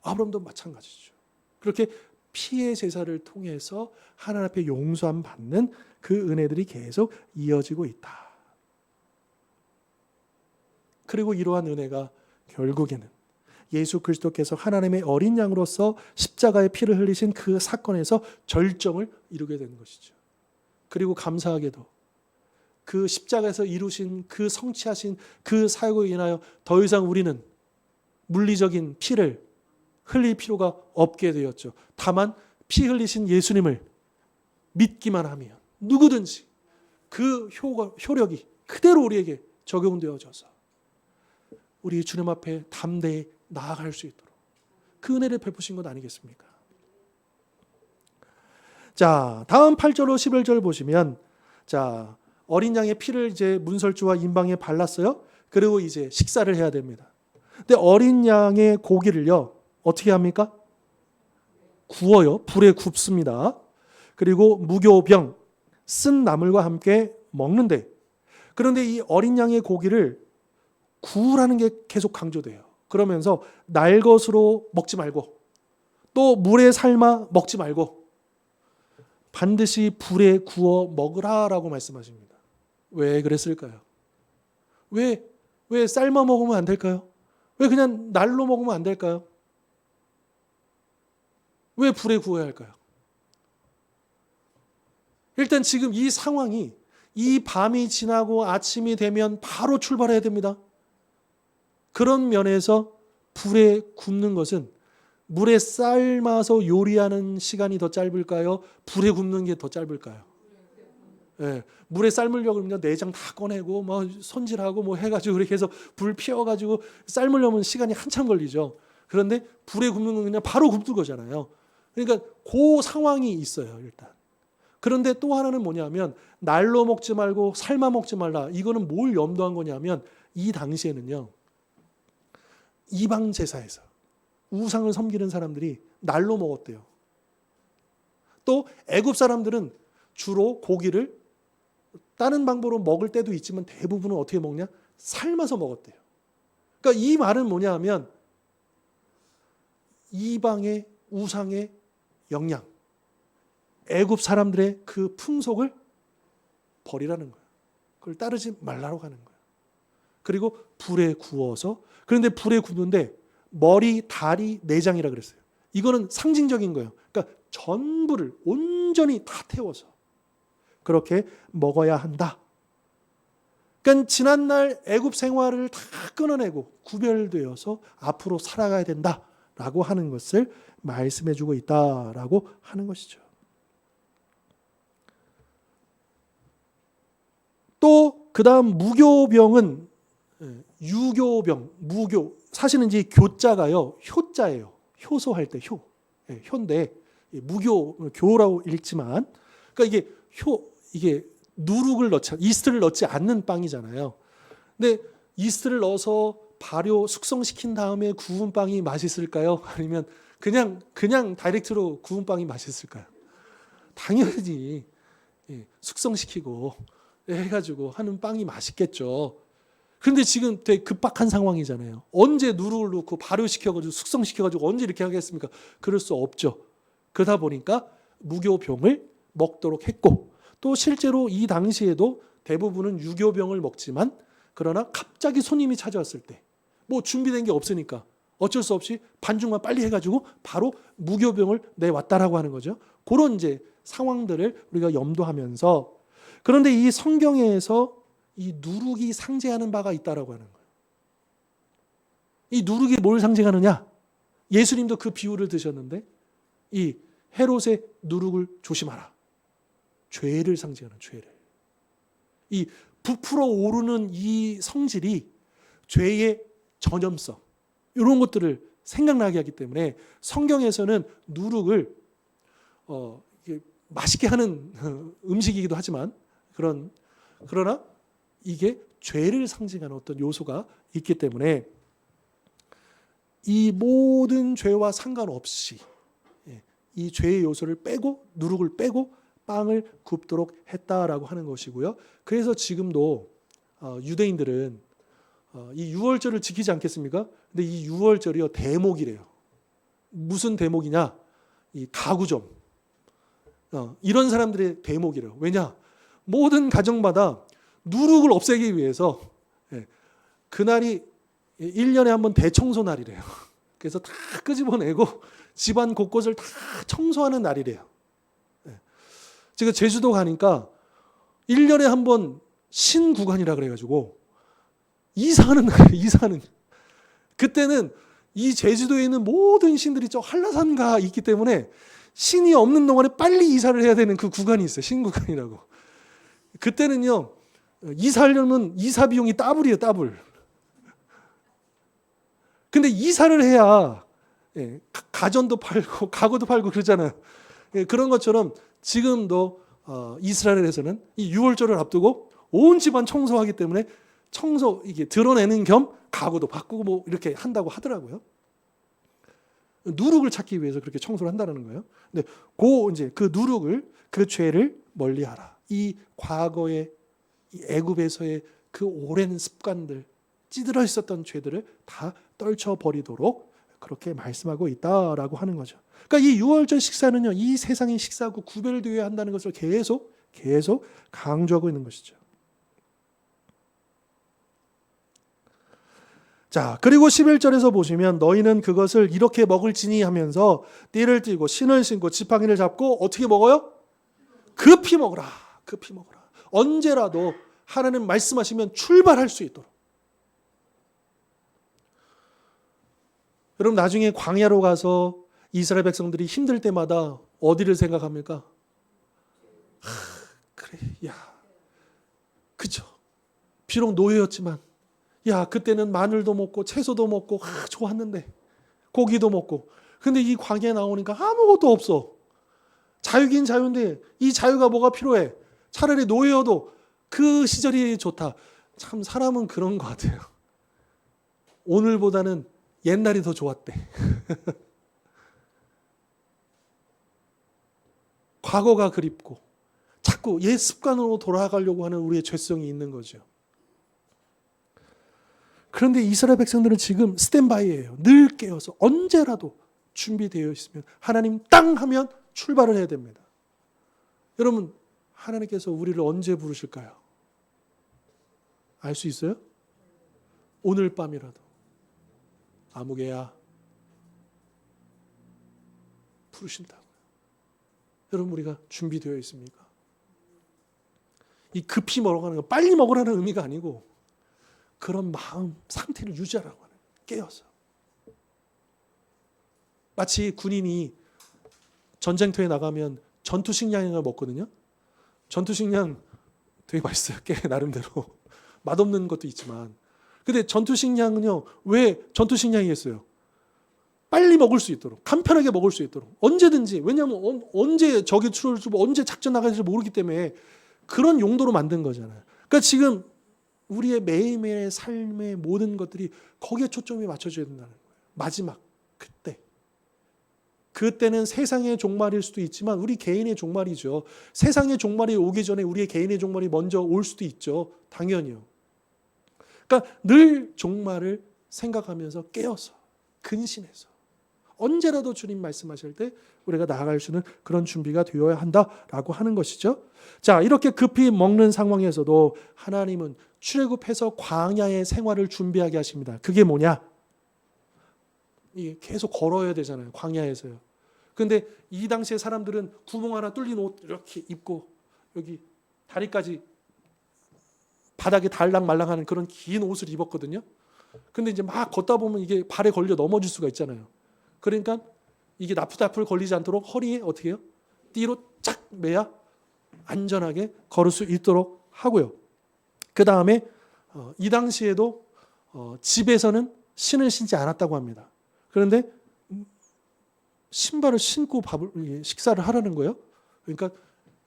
Speaker 1: 아브라함도 마찬가지죠. 그렇게 피의 제사를 통해서 하나님 앞에 용서함 받는 그 은혜들이 계속 이어지고 있다. 그리고 이러한 은혜가 결국에는 예수 그리스도께서 하나님의 어린 양으로서 십자가의 피를 흘리신 그 사건에서 절정을 이루게 되는 것이죠. 그리고 감사하게도 그 십자가에서 이루신 그 성취하신 그 사역으로 인하여 더 이상 우리는 물리적인 피를 흘릴 필요가 없게 되었죠. 다만 피 흘리신 예수님을 믿기만 하면 누구든지 그 효력이 그대로 우리에게 적용되어져서 우리 주님 앞에 담대히 나아갈 수 있도록 그 은혜를 베푸신 것 아니겠습니까? 자, 다음 8절로 11절 보시면, 자, 어린 양의 피를 이제 문설주와 인방에 발랐어요. 그리고 이제 식사를 해야 됩니다. 근데 어린 양의 고기를요, 어떻게 합니까? 구워요. 불에 굽습니다. 그리고 무교병, 쓴 나물과 함께 먹는데, 그런데 이 어린 양의 고기를 구우라는 게 계속 강조돼요. 그러면서 날 것으로 먹지 말고, 또 물에 삶아 먹지 말고 반드시 불에 구워 먹으라라고 말씀하십니다. 왜 그랬을까요? 왜 삶아 먹으면 안 될까요? 왜 그냥 날로 먹으면 안 될까요? 왜 불에 구워야 할까요? 일단 지금 이 상황이, 이 밤이 지나고 아침이 되면 바로 출발해야 됩니다. 그런 면에서 불에 굽는 것은 물에 삶아서 요리하는 시간이 더 짧을까요? 불에 굽는 게 더 짧을까요? 네, 물에 삶으려고 그러면 내장 다 꺼내고 뭐 손질하고 뭐 해가지고 그렇게 해서 불 피워가지고 삶으려면 시간이 한참 걸리죠. 그런데 불에 굽는 건 그냥 바로 굽는 거잖아요. 그러니까 그 상황이 있어요, 일단. 그런데 또 하나는 뭐냐면 날로 먹지 말고 삶아 먹지 말라. 이거는 뭘 염두한 거냐면 이 당시에는요, 이방 제사에서 우상을 섬기는 사람들이 날로 먹었대요. 또 애굽 사람들은 주로 고기를 다른 방법으로 먹을 때도 있지만 대부분은 어떻게 먹냐? 삶아서 먹었대요. 그러니까 이 말은 뭐냐 하면 이방의 우상의 영향, 애굽 사람들의 그 풍속을 버리라는 거예요. 그걸 따르지 말라고 하는 거예요. 그리고 불에 구워서, 그런데 불에 굽는데 머리, 다리, 내장이라 그랬어요. 이거는 상징적인 거예요. 그러니까 전부를 온전히 다 태워서 그렇게 먹어야 한다. 그러니까 지난날 애굽 생활을 다 끊어내고 구별되어서 앞으로 살아가야 된다라고 하는 것을 말씀해주고 있다라고 하는 것이죠. 또 그 다음 무교병은 유교병, 무교, 사실은 이제 교자가요, 효자예요. 효소할 때 효, 효인데 무교, 교라고 읽지만, 그러니까 이게 누룩을 넣지, 이스트를 넣지 않는 빵이잖아요. 근데 이스트를 넣어서 발효, 숙성시킨 다음에 구운 빵이 맛있을까요? 아니면 그냥 다이렉트로 구운 빵이 맛있을까요? 당연히 숙성시키고 해가지고 하는 빵이 맛있겠죠. 그런데 지금 되게 급박한 상황이잖아요. 언제 누룩을 넣고 발효시켜가지고 숙성시켜가지고 언제 이렇게 하겠습니까? 그럴 수 없죠. 그러다 보니까 무교병을 먹도록 했고, 또 실제로 이 당시에도 대부분은 유교병을 먹지만, 그러나 갑자기 손님이 찾아왔을 때 뭐 준비된 게 없으니까 어쩔 수 없이 반죽만 빨리 해가지고 바로 무교병을 내왔다라고 하는 거죠. 그런 이제 상황들을 우리가 염두하면서, 그런데 이 성경에서 이 누룩이 상징하는 바가 있다라고 하는 거예요. 이 누룩이 뭘 상징하느냐? 예수님도 그 비유를 드셨는데, 이 헤롯의 누룩을 조심하라. 죄를 상징하는, 죄를. 이 부풀어 오르는 이 성질이 죄의 전염성, 이런 것들을 생각나게 하기 때문에 성경에서는 누룩을 맛있게 하는 음식이기도 하지만, 그러나 이게 죄를 상징하는 어떤 요소가 있기 때문에 이 모든 죄와 상관없이 이 죄의 요소를 빼고 누룩을 빼고 빵을 굽도록 했다라고 하는 것이고요. 그래서 지금도 유대인들은 이 유월절을 지키지 않겠습니까? 근데 이 유월절이요, 대목이래요. 무슨 대목이냐? 이 가구점. 이런 사람들의 대목이래요. 왜냐? 모든 가정마다 누룩을 없애기 위해서 그날이 1년에 한 번 대청소 날이래요. 그래서 다 끄집어내고 집안 곳곳을 다 청소하는 날이래요. 제가 제주도 가니까 1년에 한 번 신구간이라 그래가지고 이사하는 날이에요. 이사하는. 그때는 이 제주도에 있는 모든 신들이 저 한라산가 있기 때문에 신이 없는 동안에 빨리 이사를 해야 되는 그 구간이 있어요. 신구간이라고. 그때는요, 이사하려면 이사 비용이 더블이에요. 더블. 근데 이사를 해야 가전도 팔고 가구도 팔고 그러잖아요. 그런 것처럼 지금도 이스라엘에서는 이 유월절을 앞두고 온 집안 청소하기 때문에 청소 이게 드러내는 겸 가구도 바꾸고 뭐 이렇게 한다고 하더라고요. 누룩을 찾기 위해서 그렇게 청소를 한다는 거예요. 근데 이제 그 누룩을, 그 죄를 멀리하라. 이 과거의 이 애굽에서의 그 오랜 습관들, 찌들어 있었던 죄들을 다 떨쳐 버리도록 그렇게 말씀하고 있다라고 하는 거죠. 그러니까 이 유월절 식사는요, 이 세상의 식사하고 구별되어야 한다는 것을 계속 강조하고 있는 것이죠. 자, 그리고 11절에서 보시면 너희는 그것을 이렇게 먹을지니 하면서 띠를 띠고 신을 신고 지팡이를 잡고 어떻게 먹어요? 급히 먹으라. 급히 먹으라. 언제라도 하나님 말씀하시면 출발할 수 있도록. 여러분, 나중에 광야로 가서 이스라엘 백성들이 힘들 때마다 어디를 생각합니까? 그래, 야, 그죠? 비록 노예였지만, 야, 그때는 마늘도 먹고 채소도 먹고 좋았는데, 고기도 먹고. 근데 이 광야에 나오니까 아무것도 없어. 자유긴 자유인데 이 자유가 뭐가 필요해? 차라리 노예여도 그 시절이 좋다. 참 사람은 그런 것 같아요. 오늘보다는 옛날이 더 좋았대. 과거가 그립고 자꾸 옛 습관으로 돌아가려고 하는 우리의 죄성이 있는 거죠. 그런데 이스라엘 백성들은 지금 스탠바이예요. 늘 깨어서 언제라도 준비되어 있으면 하나님 땅 하면 출발을 해야 됩니다. 여러분, 하나님께서 우리를 언제 부르실까요? 알 수 있어요? 오늘 밤이라도. 아무개야, 부르신다고요. 여러분, 우리가 준비되어 있습니까? 이 급히 먹어가는 거, 빨리 먹으라는 의미가 아니고 그런 마음 상태를 유지하라고 하는 거예요. 깨어서. 마치 군인이 전쟁터에 나가면 전투식량을 먹거든요. 전투식량 되게 맛있어요. 꽤 나름대로. 맛없는 것도 있지만. 근데 전투식량은요, 왜 전투식량이겠어요? 빨리 먹을 수 있도록, 간편하게 먹을 수 있도록, 언제든지, 왜냐하면 언제 적이 출을지, 언제 작전 나갈지 모르기 때문에 그런 용도로 만든 거잖아요. 그러니까 지금 우리의 매일매일의 삶의 모든 것들이 거기에 초점이 맞춰져야 된다는 거예요. 마지막, 그때는 세상의 종말일 수도 있지만 우리 개인의 종말이죠. 세상의 종말이 오기 전에 우리의 개인의 종말이 먼저 올 수도 있죠. 당연히요. 그러니까 늘 종말을 생각하면서 깨어서 근신해서 언제라도 주님 말씀하실 때 우리가 나아갈 수 있는 그런 준비가 되어야 한다라고 하는 것이죠. 자, 이렇게 급히 먹는 상황에서도 하나님은 출애굽해서 광야의 생활을 준비하게 하십니다. 그게 뭐냐? 이게 계속 걸어야 되잖아요. 광야에서요. 근데 이 당시에 사람들은 구멍 하나 뚫린 옷 이렇게 입고 여기 다리까지 바닥에 달랑말랑하는 그런 긴 옷을 입었거든요. 근데 이제 막 걷다 보면 이게 발에 걸려 넘어질 수가 있잖아요. 그러니까 이게 나풀나풀 걸리지 않도록 허리에 어떻게 해요? 띠로 쫙 매야 안전하게 걸을 수 있도록 하고요. 그 다음에 이 당시에도 집에서는 신을 신지 않았다고 합니다. 그런데 신발을 신고 식사를 하라는 거예요. 그러니까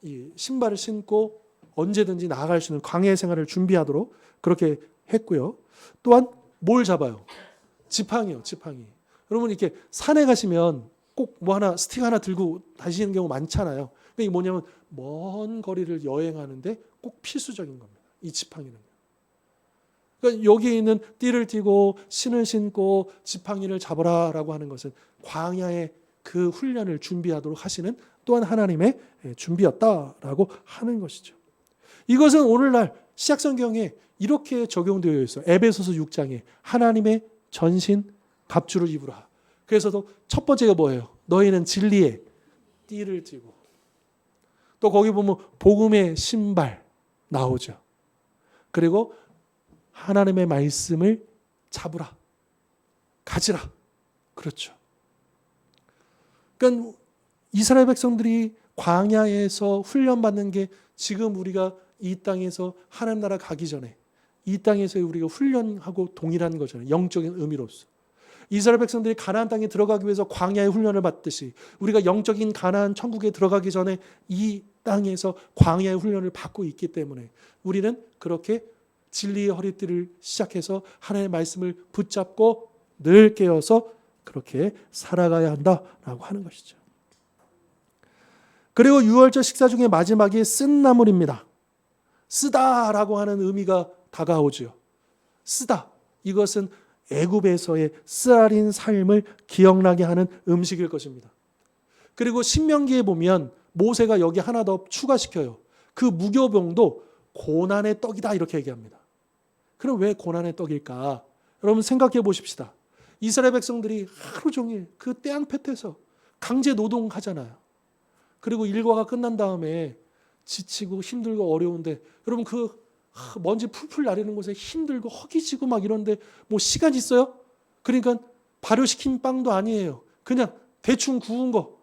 Speaker 1: 이 신발을 신고 언제든지 나아갈 수 있는 광야의 생활을 준비하도록 그렇게 했고요. 또한 뭘 잡아요? 지팡이요, 지팡이. 여러분 이렇게 산에 가시면 꼭 뭐 하나 스틱 하나 들고 다니시는 경우 많잖아요. 이게 뭐냐면 먼 거리를 여행하는데 꼭 필수적인 겁니다. 이 지팡이는. 그러니까 여기에 있는 띠를 띠고 신을 신고 지팡이를 잡으라라고 하는 것은 광야의 그 훈련을 준비하도록 하시는 또한 하나님의 준비였다라고 하는 것이죠. 이것은 오늘날 시약성경에 이렇게 적용되어 있어요. 에베소서 6장에 하나님의 전신 갑주를 입으라. 그래서도 첫 번째가 뭐예요? 너희는 진리의 띠를 띠고 또 거기 보면 복음의 신발 나오죠. 그리고 하나님의 말씀을 잡으라. 가지라. 그렇죠. 그러니까 이스라엘 백성들이 광야에서 훈련받는 게 지금 우리가 이 땅에서 하나님 나라 가기 전에 이 땅에서 우리가 훈련하고 동일한 거잖아요. 영적인 의미로서. 이스라엘 백성들이 가나안 땅에 들어가기 위해서 광야의 훈련을 받듯이 우리가 영적인 가나안 천국에 들어가기 전에 이 땅에서 광야의 훈련을 받고 있기 때문에 우리는 그렇게 진리의 허리띠를 시작해서 하나님의 말씀을 붙잡고 늘 깨어서 그렇게 살아가야 한다라고 하는 것이죠. 그리고 유월절 식사 중에 마지막이 쓴 나물입니다. 쓰다라고 하는 의미가 다가오죠. 쓰다. 이것은 애굽에서의 쓰라린 삶을 기억나게 하는 음식일 것입니다. 그리고 신명기에 보면 모세가 여기 하나 더 추가시켜요. 그 무교병도 고난의 떡이다 이렇게 얘기합니다. 그럼 왜 고난의 떡일까? 여러분 생각해 보십시다. 이스라엘 백성들이 하루 종일 그 떼양볕에서 강제 노동하잖아요. 그리고 일과가 끝난 다음에 지치고 힘들고 어려운데 여러분 그 먼지 풀풀 나르는 곳에 힘들고 허기지고 막 이런데 뭐 시간 있어요? 그러니까 발효시킨 빵도 아니에요. 그냥 대충 구운 거.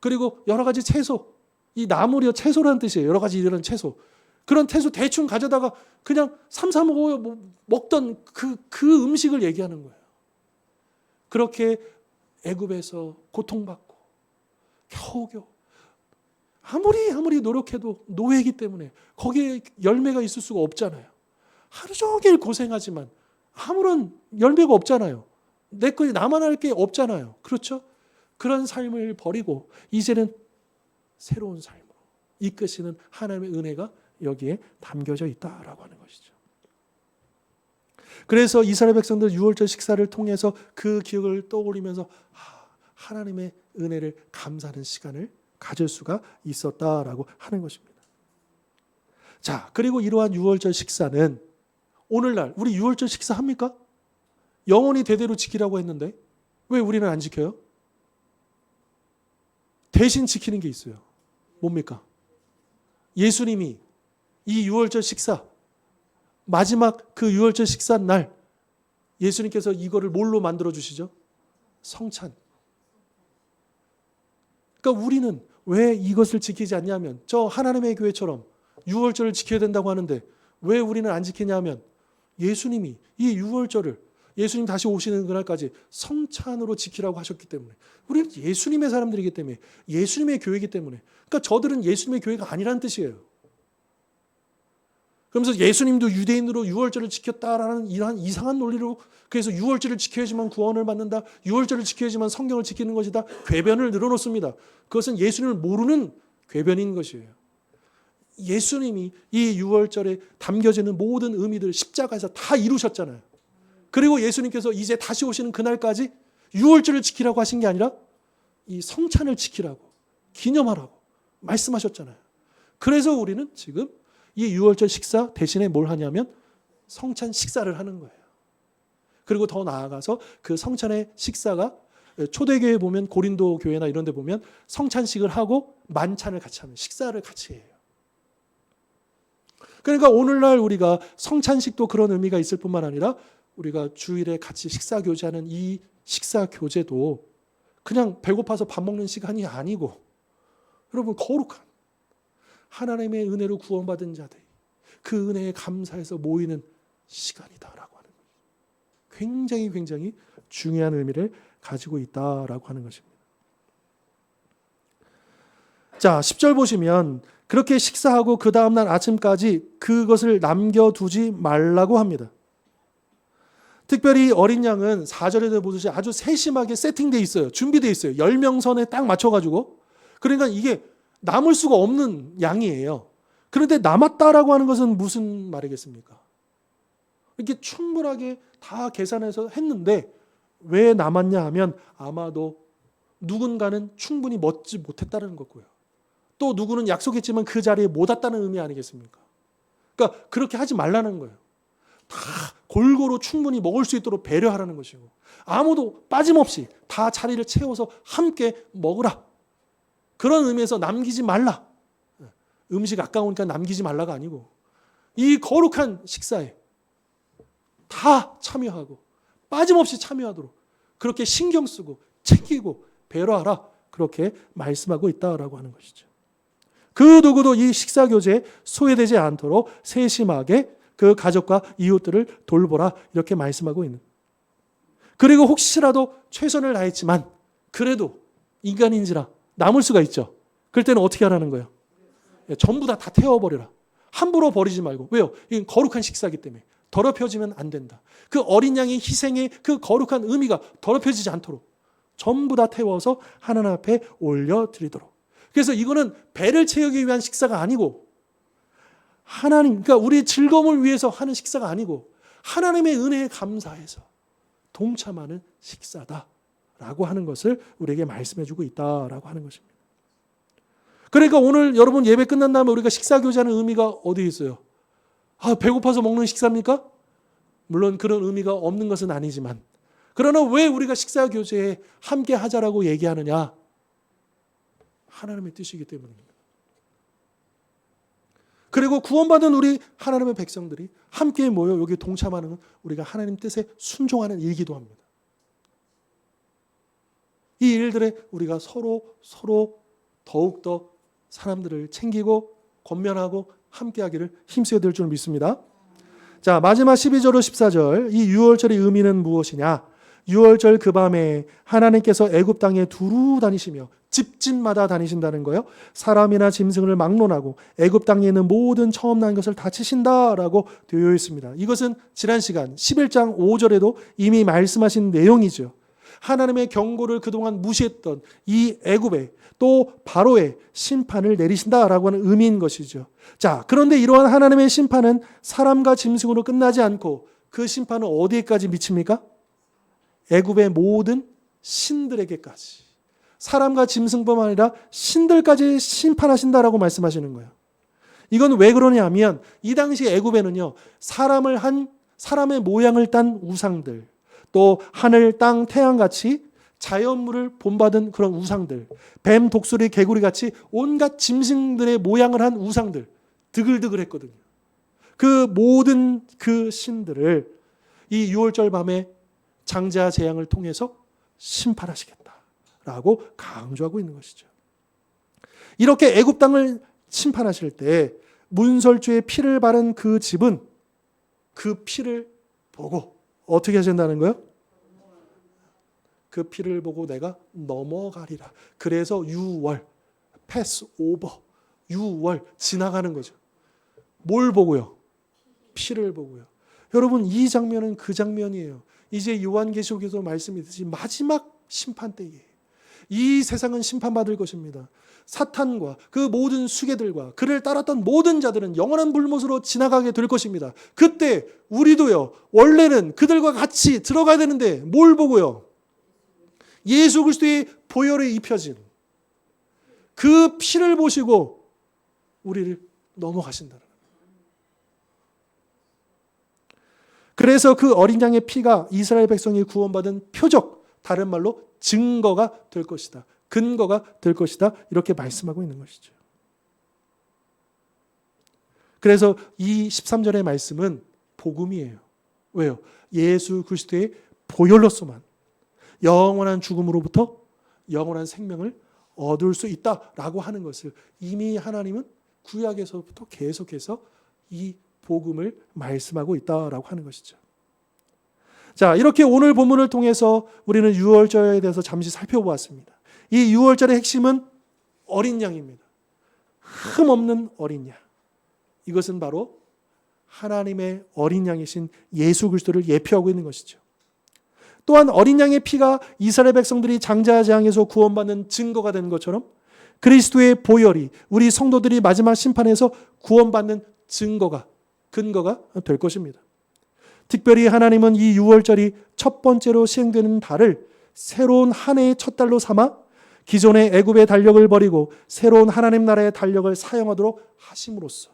Speaker 1: 그리고 여러 가지 채소. 이 나물이요 채소라는 뜻이에요. 여러 가지 이런 채소. 그런 채소 대충 가져다가 그냥 삼삼 오오 먹던 그 음식을 얘기하는 거예요. 그렇게 애굽에서 고통받고 겨우겨우 아무리 노력해도 노예이기 때문에 거기에 열매가 있을 수가 없잖아요. 하루 종일 고생하지만 아무런 열매가 없잖아요. 내 거에 나만 할 게 없잖아요. 그렇죠? 그런 삶을 버리고 이제는 새로운 삶으로 이끄시는 하나님의 은혜가 여기에 담겨져 있다라고 하는 것이죠. 그래서 이스라엘 백성들 유월절 식사를 통해서 그 기억을 떠올리면서 하나님의 은혜를 감사하는 시간을 가질 수가 있었다라고 하는 것입니다. 자, 그리고 이러한 유월절 식사는 오늘날 우리 유월절 식사 합니까? 영원히 대대로 지키라고 했는데 왜 우리는 안 지켜요? 대신 지키는 게 있어요. 뭡니까? 예수님이 이 유월절 식사 마지막 그 유월절 식사 날 예수님께서 이거를 뭘로 만들어 주시죠? 성찬. 그러니까 우리는 왜 이것을 지키지 않냐면 저 하나님의 교회처럼 유월절을 지켜야 된다고 하는데 왜 우리는 안 지키냐 하면 예수님이 이 유월절을 예수님 다시 오시는 그날까지 성찬으로 지키라고 하셨기 때문에 우리는 예수님의 사람들이기 때문에 예수님의 교회이기 때문에 그러니까 저들은 예수님의 교회가 아니라는 뜻이에요. 그러면서 예수님도 유대인으로 유월절을 지켰다라는 이러한 이상한 논리로 그래서 유월절을 지켜야지만 구원을 받는다. 유월절을 지켜야지만 성경을 지키는 것이다. 궤변을 늘어놓습니다. 그것은 예수님을 모르는 궤변인 것이에요. 예수님이 이 유월절에 담겨지는 모든 의미들 십자가에서 다 이루셨잖아요. 그리고 예수님께서 이제 다시 오시는 그날까지 유월절을 지키라고 하신 게 아니라 이 성찬을 지키라고 기념하라고 말씀하셨잖아요. 그래서 우리는 지금 이 유월절 식사 대신에 뭘 하냐면 성찬 식사를 하는 거예요. 그리고 더 나아가서 그 성찬의 식사가 초대교회 보면 고린도 교회나 이런 데 보면 성찬식을 하고 만찬을 같이 하는 식사를 같이 해요. 그러니까 오늘날 우리가 성찬식도 그런 의미가 있을 뿐만 아니라 우리가 주일에 같이 식사 교제하는 이 식사 교제도 그냥 배고파서 밥 먹는 시간이 아니고 여러분 거룩한 하나님의 은혜로 구원받은 자들 그 은혜에 감사해서 모이는 시간이다라고 하는 거예요. 굉장히 중요한 의미를 가지고 있다라고 하는 것입니다. 자, 10절 보시면 그렇게 식사하고 그 다음날 아침까지 그것을 남겨두지 말라고 합니다. 특별히 어린 양은 4절에도 보듯이 아주 세심하게 세팅되어 있어요. 준비되어 있어요. 10명선에 딱 맞춰가지고. 그러니까 이게 남을 수가 없는 양이에요. 그런데 남았다라고 하는 것은 무슨 말이겠습니까? 이렇게 충분하게 다 계산해서 했는데 왜 남았냐 하면 아마도 누군가는 충분히 먹지 못했다는 거고요. 또 누구는 약속했지만 그 자리에 못 왔다는 의미 아니겠습니까? 그러니까 그렇게 하지 말라는 거예요. 다 골고루 충분히 먹을 수 있도록 배려하라는 것이고 아무도 빠짐없이 다 자리를 채워서 함께 먹으라. 그런 의미에서 남기지 말라. 음식 아까우니까 남기지 말라가 아니고 이 거룩한 식사에 다 참여하고 빠짐없이 참여하도록 그렇게 신경 쓰고 챙기고 배려하라. 그렇게 말씀하고 있다라고 하는 것이죠. 그 누구도 이 식사 교제에 소외되지 않도록 세심하게 그 가족과 이웃들을 돌보라 이렇게 말씀하고 있는. 그리고 혹시라도 최선을 다했지만 그래도 인간인지라 남을 수가 있죠. 그럴 때는 어떻게 하라는 거예요? 전부 다 태워버려라. 함부로 버리지 말고. 왜요? 이건 거룩한 식사이기 때문에. 더럽혀지면 안 된다. 그 어린 양의 희생의 그 거룩한 의미가 더럽혀지지 않도록 전부 다 태워서 하나님 앞에 올려드리도록. 그래서 이거는 배를 채우기 위한 식사가 아니고 하나님, 그러니까 우리의 즐거움을 위해서 하는 식사가 아니고 하나님의 은혜에 감사해서 동참하는 식사다라고 하는 것을 우리에게 말씀해주고 있다라고 하는 것입니다. 그러니까 오늘 여러분 예배 끝난 다음에 우리가 식사 교제하는 의미가 어디에 있어요? 아, 배고파서 먹는 식사입니까? 물론 그런 의미가 없는 것은 아니지만 그러나 왜 우리가 식사 교제에 함께 하자라고 얘기하느냐? 하나님의 뜻이기 때문입니다. 그리고 구원받은 우리 하나님의 백성들이 함께 모여 여기 동참하는 건 우리가 하나님 뜻에 순종하는 일이기도 합니다. 이 일들에 우리가 서로 더욱더 사람들을 챙기고 권면하고 함께하기를 힘써야 될 줄 믿습니다. 자, 마지막 12절로 14절 이 유월절의 의미는 무엇이냐? 유월절 그 밤에 하나님께서 애굽 땅에 두루 다니시며 집집마다 다니신다는 거예요. 사람이나 짐승을 막론하고 애굽 땅에 있는 모든 처음 난 것을 다 치신다라고 되어 있습니다. 이것은 지난 시간 11장 5절에도 이미 말씀하신 내용이죠. 하나님의 경고를 그동안 무시했던 이 애굽에 또 바로의 심판을 내리신다라고 하는 의미인 것이죠. 자, 그런데 이러한 하나님의 심판은 사람과 짐승으로 끝나지 않고 그 심판은 어디에까지 미칩니까? 애굽의 모든 신들에게까지. 사람과 짐승뿐만 아니라 신들까지 심판하신다라고 말씀하시는 거예요. 이건 왜 그러냐면 이 당시 애굽에는요. 사람의 모양을 딴 우상들, 또 하늘, 땅, 태양같이 자연물을 본받은 그런 우상들, 뱀, 독수리, 개구리같이 온갖 짐승들의 모양을 한 우상들, 드글드글했거든요. 그 모든 그 신들을 이 유월절 밤에 장자 재앙을 통해서 심판하시겠다라고 강조하고 있는 것이죠. 이렇게 애굽 땅을 심판하실 때 문설주의 피를 바른 그 집은 그 피를 보고 어떻게 하신다는 거예요? 그 피를 보고 내가 넘어가리라. 그래서 유월, 패스 오버, 유월 지나가는 거죠. 뭘 보고요? 피를 보고요. 여러분, 이 장면은 그 장면이에요. 이제 요한계시록에도 말씀이듯이 마지막 심판 때에 이 세상은 심판받을 것입니다. 사탄과 그 모든 수계들과 그를 따랐던 모든 자들은 영원한 불못으로 지나가게 될 것입니다. 그때 우리도요, 원래는 그들과 같이 들어가야 되는데 뭘 보고요? 예수 그리스도의 보혈에 입혀진 그 피를 보시고 우리를 넘어가신다는 거예요. 그래서 그 어린 양의 피가 이스라엘 백성이 구원받은 표적, 다른 말로 증거가 될 것이다. 근거가 될 것이다. 이렇게 말씀하고 있는 것이죠. 그래서 이 13절의 말씀은 복음이에요. 왜요? 예수 그리스도의 보혈로서만 영원한 죽음으로부터 영원한 생명을 얻을 수 있다라고 하는 것을 이미 하나님은 구약에서부터 계속해서 이 복음을 말씀하고 있다라고 하는 것이죠. 자, 이렇게 오늘 본문을 통해서 우리는 유월절에 대해서 잠시 살펴보았습니다. 이 유월절의 핵심은 어린 양입니다. 흠없는 어린 양. 이것은 바로 하나님의 어린 양이신 예수 그리스도를 예표하고 있는 것이죠. 또한 어린 양의 피가 이스라엘 백성들이 장자 재앙에서 구원받는 증거가 된 것처럼 그리스도의 보혈이 우리 성도들이 마지막 심판에서 구원받는 증거가, 근거가 될 것입니다. 특별히 하나님은 이 유월절이 첫 번째로 시행되는 달을 새로운 한 해의 첫 달로 삼아 기존의 애굽의 달력을 버리고 새로운 하나님 나라의 달력을 사용하도록 하심으로써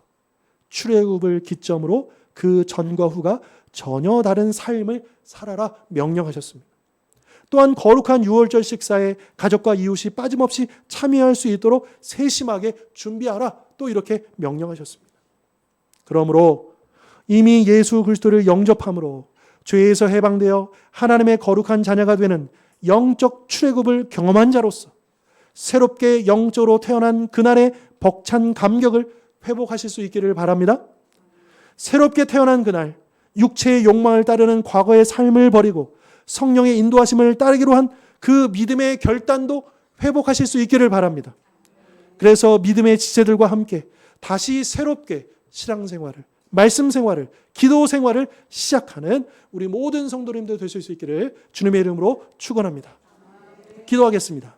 Speaker 1: 출애굽을 기점으로 그 전과 후가 전혀 다른 삶을 살아라 명령하셨습니다. 또한 거룩한 유월절 식사에 가족과 이웃이 빠짐없이 참여할 수 있도록 세심하게 준비하라 또 이렇게 명령하셨습니다. 그러므로 이미 예수 그리스도를 영접함으로 죄에서 해방되어 하나님의 거룩한 자녀가 되는 영적 출애굽을 경험한 자로서 새롭게 영적으로 태어난 그날의 벅찬 감격을 회복하실 수 있기를 바랍니다. 새롭게 태어난 그날 육체의 욕망을 따르는 과거의 삶을 버리고 성령의 인도하심을 따르기로 한 그 믿음의 결단도 회복하실 수 있기를 바랍니다. 그래서 믿음의 지체들과 함께 다시 새롭게 신앙생활을, 말씀 생활을, 기도 생활을 시작하는 우리 모든 성도님들 되실 수 있기를 주님의 이름으로 축원합니다. 기도하겠습니다.